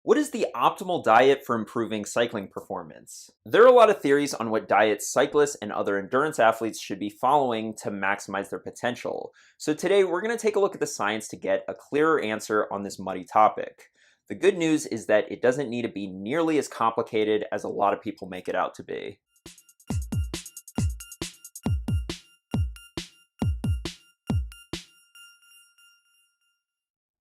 What is the optimal diet for improving cycling performance? There are a lot of theories on what diets cyclists and other endurance athletes should be following to maximize their potential. So today we're going to take a look at the science to get a clearer answer on this muddy topic. The good news is that it doesn't need to be nearly as complicated as a lot of people make it out to be.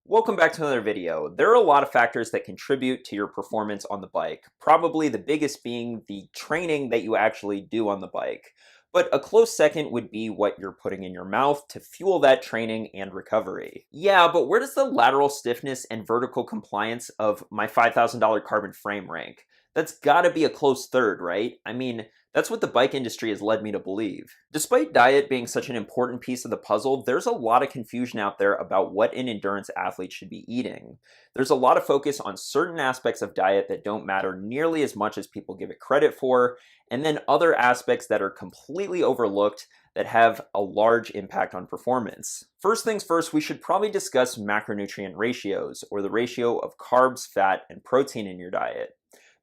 Welcome back to another video. There are a lot of factors that contribute to your performance on the bike, probably the biggest being the training that you actually do on the bike. But a close second would be what you're putting in your mouth to fuel that training and recovery. Yeah, but where does the lateral stiffness and vertical compliance of my $5,000 carbon frame rank? That's gotta be a close third, right? I mean, that's what the bike industry has led me to believe. Despite diet being such an important piece of the puzzle, there's a lot of confusion out there about what an endurance athlete should be eating. There's a lot of focus on certain aspects of diet that don't matter nearly as much as people give it credit for, and then other aspects that are completely overlooked that have a large impact on performance. First things first, we should probably discuss macronutrient ratios, or the ratio of carbs, fat, and protein in your diet.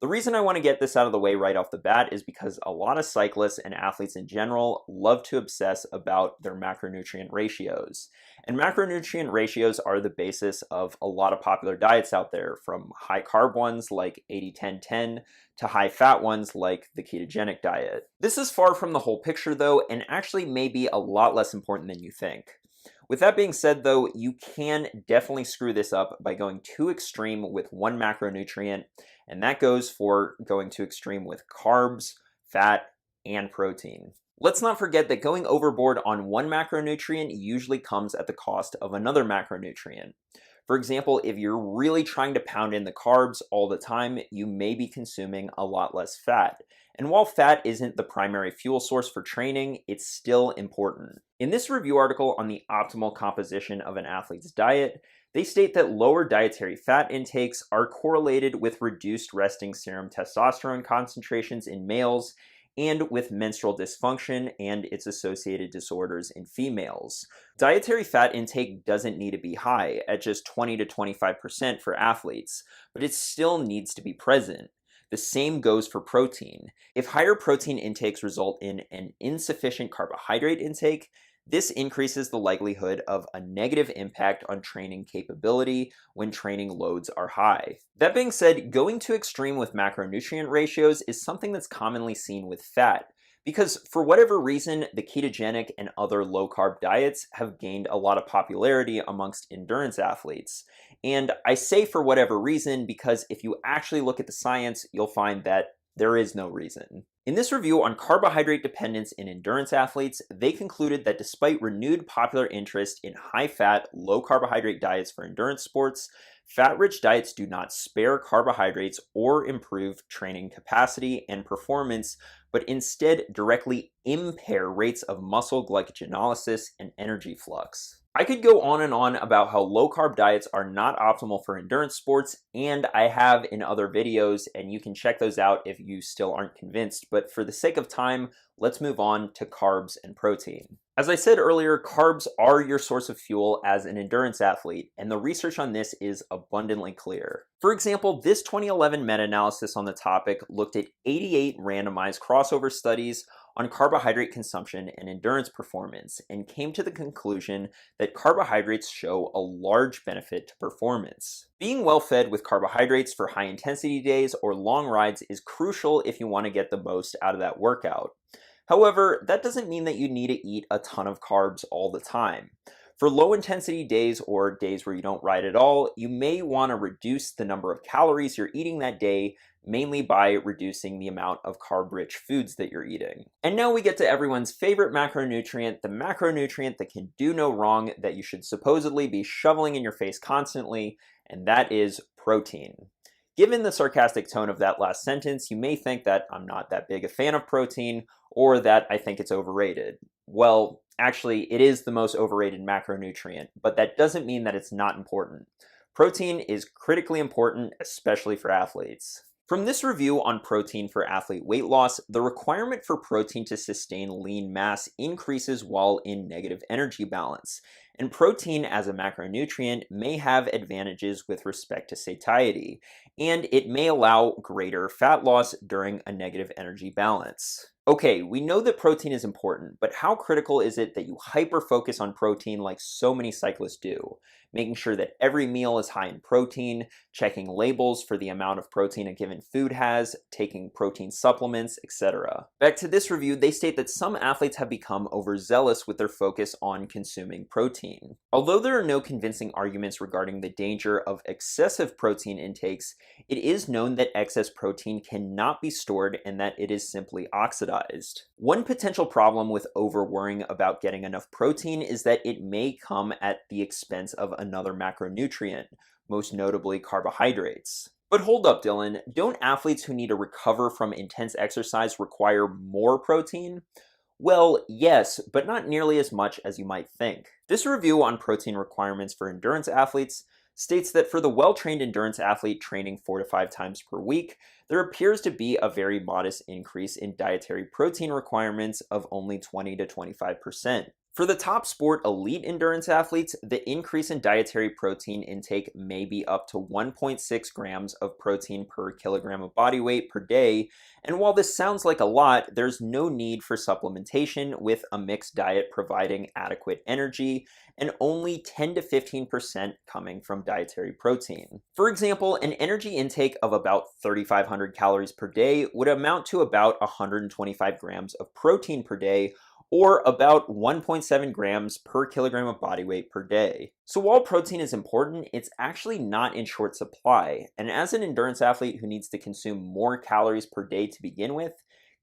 The reason I want to get this out of the way right off the bat is because a lot of cyclists and athletes in general love to obsess about their macronutrient ratios. And macronutrient ratios are the basis of a lot of popular diets out there, from high carb ones like 80-10-10 to high fat ones like the ketogenic diet. This is far from the whole picture though, and actually may be a lot less important than you think. With that being said though, you can definitely screw this up by going too extreme with one macronutrient, and that goes for going too extreme with carbs, fat, and protein. Let's not forget that going overboard on one macronutrient usually comes at the cost of another macronutrient. For example, if you're really trying to pound in the carbs all the time, you may be consuming a lot less fat. And while fat isn't the primary fuel source for training, it's still important. In this review article on the optimal composition of an athlete's diet, they state that lower dietary fat intakes are correlated with reduced resting serum testosterone concentrations in males and with menstrual dysfunction and its associated disorders in females. Dietary fat intake doesn't need to be high at just 20 to 25% for athletes, but it still needs to be present. The same goes for protein. If higher protein intakes result in an insufficient carbohydrate intake, this increases the likelihood of a negative impact on training capability when training loads are high. That being said, going too extreme with macronutrient ratios is something that's commonly seen with fat, because for whatever reason, the ketogenic and other low-carb diets have gained a lot of popularity amongst endurance athletes. And I say for whatever reason because if you actually look at the science, you'll find that there is no reason. In this review on carbohydrate dependence in endurance athletes, they concluded that despite renewed popular interest in high-fat, low-carbohydrate diets for endurance sports, fat-rich diets do not spare carbohydrates or improve training capacity and performance, but instead directly impair rates of muscle glycogenolysis and energy flux. I could go on and on about how low-carb diets are not optimal for endurance sports, and I have in other videos, and you can check those out if you still aren't convinced, but for the sake of time, let's move on to carbs and protein. As I said earlier, carbs are your source of fuel as an endurance athlete, and the research on this is abundantly clear. For example, this 2011 meta-analysis on the topic looked at 88 randomized crossover studies on carbohydrate consumption and endurance performance, and came to the conclusion that carbohydrates show a large benefit to performance. Being well fed with carbohydrates for high intensity days or long rides is crucial if you want to get the most out of that workout. However, that doesn't mean that you need to eat a ton of carbs all the time. For low intensity days or days where you don't ride at all, you may want to reduce the number of calories you're eating that day, mainly by reducing the amount of carb-rich foods that you're eating. And now we get to everyone's favorite macronutrient, the macronutrient that can do no wrong, that you should supposedly be shoveling in your face constantly, and that is protein. Given the sarcastic tone of that last sentence, you may think that I'm not that big a fan of protein, or that I think it's overrated. Well, actually, it is the most overrated macronutrient, but that doesn't mean that it's not important. Protein is critically important, especially for athletes. From this review on protein for athlete weight loss, the requirement for protein to sustain lean mass increases while in negative energy balance, and protein as a macronutrient may have advantages with respect to satiety, and it may allow greater fat loss during a negative energy balance. Okay, we know that protein is important, but how critical is it that you hyper focus on protein like so many cyclists do? Making sure that every meal is high in protein, checking labels for the amount of protein a given food has, taking protein supplements, etc. Back to this review, they state that some athletes have become overzealous with their focus on consuming protein. Although there are no convincing arguments regarding the danger of excessive protein intakes, it is known that excess protein cannot be stored and that it is simply oxidized. One potential problem with over-worrying about getting enough protein is that it may come at the expense of another macronutrient, most notably carbohydrates. But hold up, Dylan, don't athletes who need to recover from intense exercise require more protein? Well, yes, but not nearly as much as you might think. This review on protein requirements for endurance athletes states that for the well-trained endurance athlete training 4 to 5 times per week, there appears to be a very modest increase in dietary protein requirements of only 20 to 25%. For the top sport elite endurance athletes, the increase in dietary protein intake may be up to 1.6 grams of protein per kilogram of body weight per day, and while this sounds like a lot, there's no need for supplementation with a mixed diet providing adequate energy, and only 10 to 15% coming from dietary protein. For example, an energy intake of about 3,500 calories per day would amount to about 125 grams of protein per day, or about 1.7 grams per kilogram of body weight per day. So while protein is important, it's actually not in short supply, and as an endurance athlete who needs to consume more calories per day to begin with,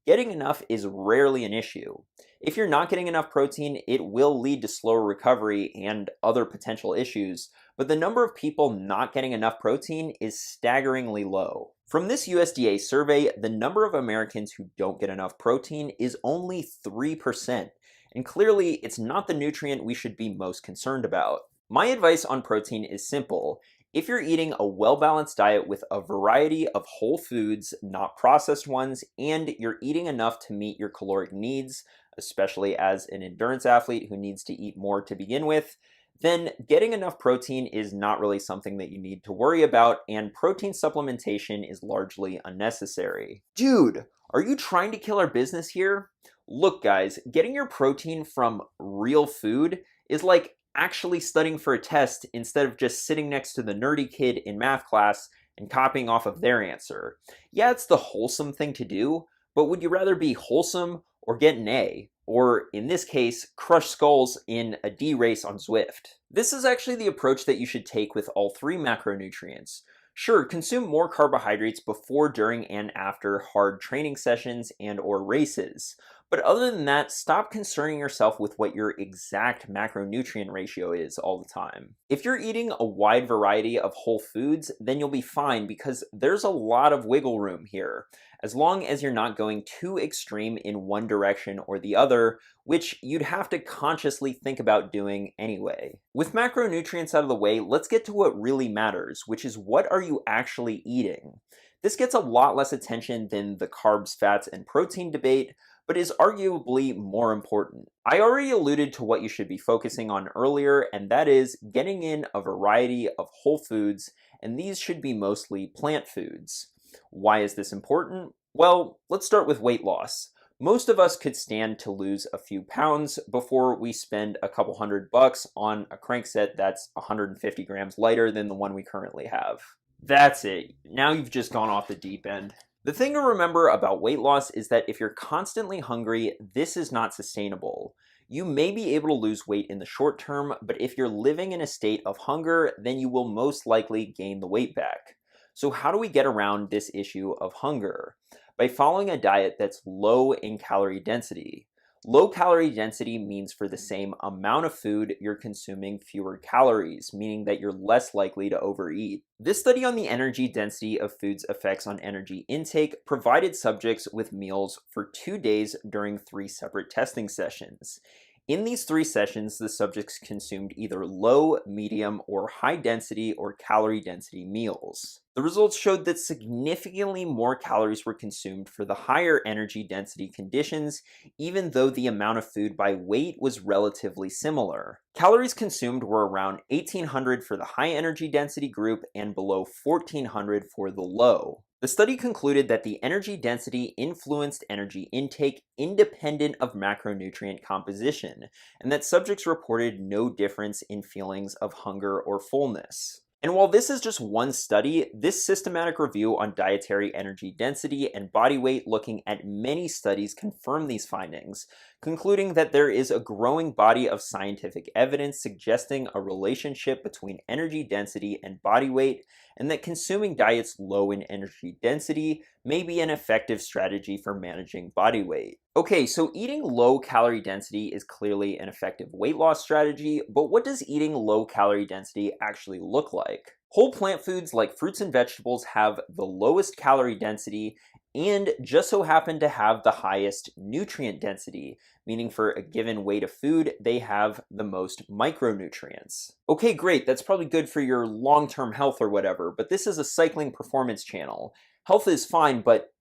getting enough is rarely an issue. If you're not getting enough protein, it will lead to slower recovery and other potential issues, but the number of people not getting enough protein is staggeringly low. From this USDA survey, the number of Americans who don't get enough protein is only 3%, and clearly it's not the nutrient we should be most concerned about. My advice on protein is simple. If you're eating a well-balanced diet with a variety of whole foods, not processed ones, and you're eating enough to meet your caloric needs, especially as an endurance athlete who needs to eat more to begin with, then getting enough protein is not really something that you need to worry about, and protein supplementation is largely unnecessary. Dude, are you trying to kill our business here? Look, guys, getting your protein from real food is like actually studying for a test instead of just sitting next to the nerdy kid in math class and copying off of their answer. Yeah, it's the wholesome thing to do, but would you rather be wholesome or get an A? Or, in this case, crush skulls in a D race on Zwift? This is actually the approach that you should take with all 3 macronutrients. Sure, consume more carbohydrates before, during, and after hard training sessions and/or races. But other than that, stop concerning yourself with what your exact macronutrient ratio is all the time. If you're eating a wide variety of whole foods, then you'll be fine because there's a lot of wiggle room here, as long as you're not going too extreme in one direction or the other, which you'd have to consciously think about doing anyway. With macronutrients out of the way, let's get to what really matters, which is what are you actually eating? This gets a lot less attention than the carbs, fats, and protein debate, but is arguably more important. I already alluded to what you should be focusing on earlier, and that is getting in a variety of whole foods, and these should be mostly plant foods. Why is this important? Well, let's start with weight loss. Most of us could stand to lose a few pounds before we spend a couple $100 on a crankset that's 150 grams lighter than the one we currently have. That's it. Now you've just gone off the deep end. The thing to remember about weight loss is that if you're constantly hungry, this is not sustainable. You may be able to lose weight in the short term, but if you're living in a state of hunger, then you will most likely gain the weight back. So how do we get around this issue of hunger? By following a diet that's low in calorie density. Low calorie density means for the same amount of food, you're consuming fewer calories, meaning that you're less likely to overeat. This study on the energy density of food's effects on energy intake provided subjects with meals for 2 days during 3 separate testing sessions. In these 3 sessions, the subjects consumed either low, medium, or high density or calorie density meals. The results showed that significantly more calories were consumed for the higher energy density conditions, even though the amount of food by weight was relatively similar. Calories consumed were around 1800 for the high energy density group and below 1400 for the low. The study concluded that the energy density influenced energy intake independent of macronutrient composition, and that subjects reported no difference in feelings of hunger or fullness. And while this is just one study, this systematic review on dietary energy density and body weight looking at many studies confirm these findings, concluding that there is a growing body of scientific evidence suggesting a relationship between energy density and body weight, and that consuming diets low in energy density may be an effective strategy for managing body weight. Okay, so eating low calorie density is clearly an effective weight loss strategy, but what does eating low calorie density actually look like? Whole plant foods like fruits and vegetables have the lowest calorie density and just so happen to have the highest nutrient density, meaning for a given weight of food, they have the most micronutrients. Okay, great, that's probably good for your long-term health or whatever, but this is a cycling performance channel. Health is fine, but,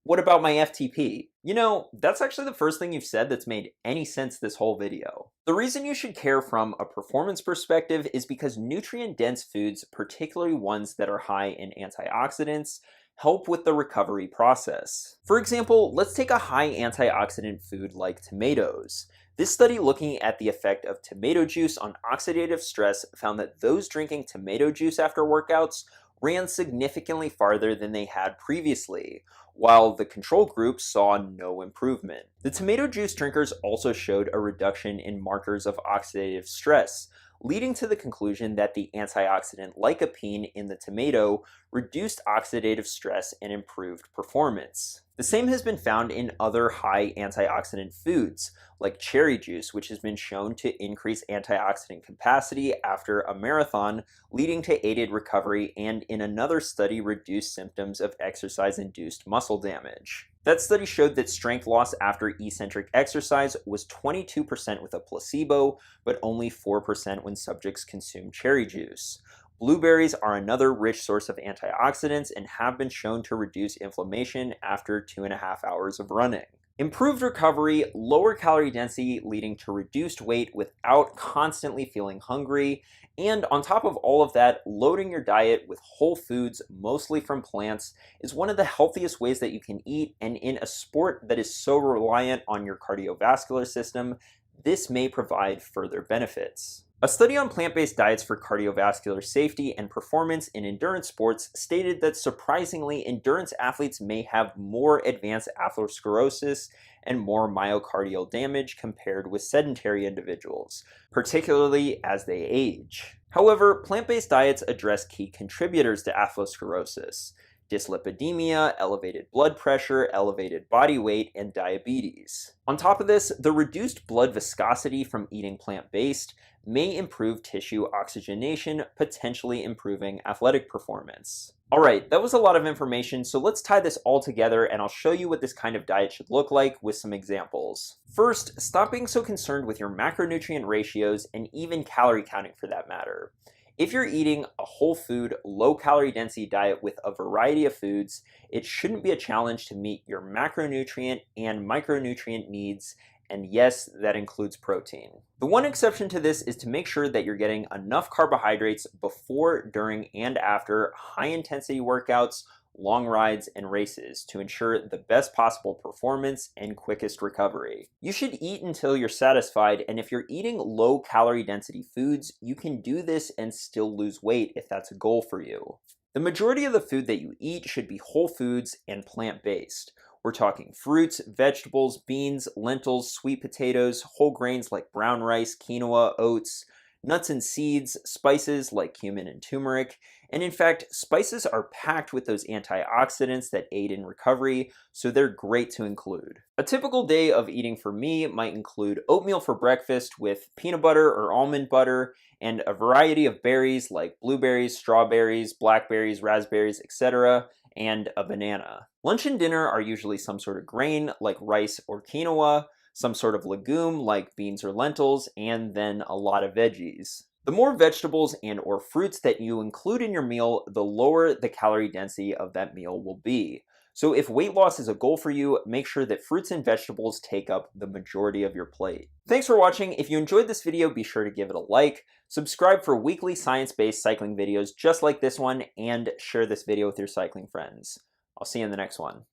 what about my FTP? That's actually the first thing you've said that's made any sense this whole video. The reason you should care from a performance perspective is because nutrient-dense foods, particularly ones that are high in antioxidants, help with the recovery process. For example, let's take a high antioxidant food like tomatoes. This study looking at the effect of tomato juice on oxidative stress found that those drinking tomato juice after workouts ran significantly farther than they had previously, while the control group saw no improvement. The tomato juice drinkers also showed a reduction in markers of oxidative stress, leading to the conclusion that the antioxidant lycopene in the tomato reduced oxidative stress and improved performance. The same has been found in other high antioxidant foods, like cherry juice, which has been shown to increase antioxidant capacity after a marathon, leading to aided recovery, and in another study reduced symptoms of exercise-induced muscle damage. That study showed that strength loss after eccentric exercise was 22% with a placebo, but only 4% when subjects consumed cherry juice. Blueberries are another rich source of antioxidants and have been shown to reduce inflammation after 2.5 hours of running. Improved recovery, lower calorie density leading to reduced weight without constantly feeling hungry, and on top of all of that, loading your diet with whole foods, mostly from plants, is one of the healthiest ways that you can eat, and in a sport that is so reliant on your cardiovascular system, this may provide further benefits. A study on plant-based diets for cardiovascular safety and performance in endurance sports stated that surprisingly, endurance athletes may have more advanced atherosclerosis and more myocardial damage compared with sedentary individuals, particularly as they age. However, plant-based diets address key contributors to atherosclerosis: dyslipidemia, elevated blood pressure, elevated body weight, and diabetes. On top of this, the reduced blood viscosity from eating plant-based may improve tissue oxygenation, potentially improving athletic performance. Alright, that was a lot of information, so let's tie this all together and I'll show you what this kind of diet should look like with some examples. First, stop being so concerned with your macronutrient ratios and even calorie counting for that matter. If you're eating a whole food, low calorie density diet with a variety of foods, it shouldn't be a challenge to meet your macronutrient and micronutrient needs, and yes, that includes protein. The one exception to this is to make sure that you're getting enough carbohydrates before, during, and after high intensity workouts, long rides, and races to ensure the best possible performance and quickest recovery. You should eat until you're satisfied, and if you're eating low calorie density foods, you can do this and still lose weight if that's a goal for you. The majority of the food that you eat should be whole foods and plant-based. We're talking fruits, vegetables, beans, lentils, sweet potatoes, whole grains like brown rice, quinoa, oats, nuts and seeds, spices like cumin and turmeric, and in fact, spices are packed with those antioxidants that aid in recovery, so they're great to include. A typical day of eating for me might include oatmeal for breakfast with peanut butter or almond butter, and a variety of berries like blueberries, strawberries, blackberries, raspberries, etc., and a banana. Lunch and dinner are usually some sort of grain like rice or quinoa, some sort of legume like beans or lentils, and then a lot of veggies. The more vegetables and or fruits that you include in your meal, the lower the calorie density of that meal will be. So if weight loss is a goal for you, make sure that fruits and vegetables take up the majority of your plate. Thanks for watching. If you enjoyed this video, be sure to give it a like, subscribe for weekly science-based cycling videos just like this one, and share this video with your cycling friends. I'll see you in the next one.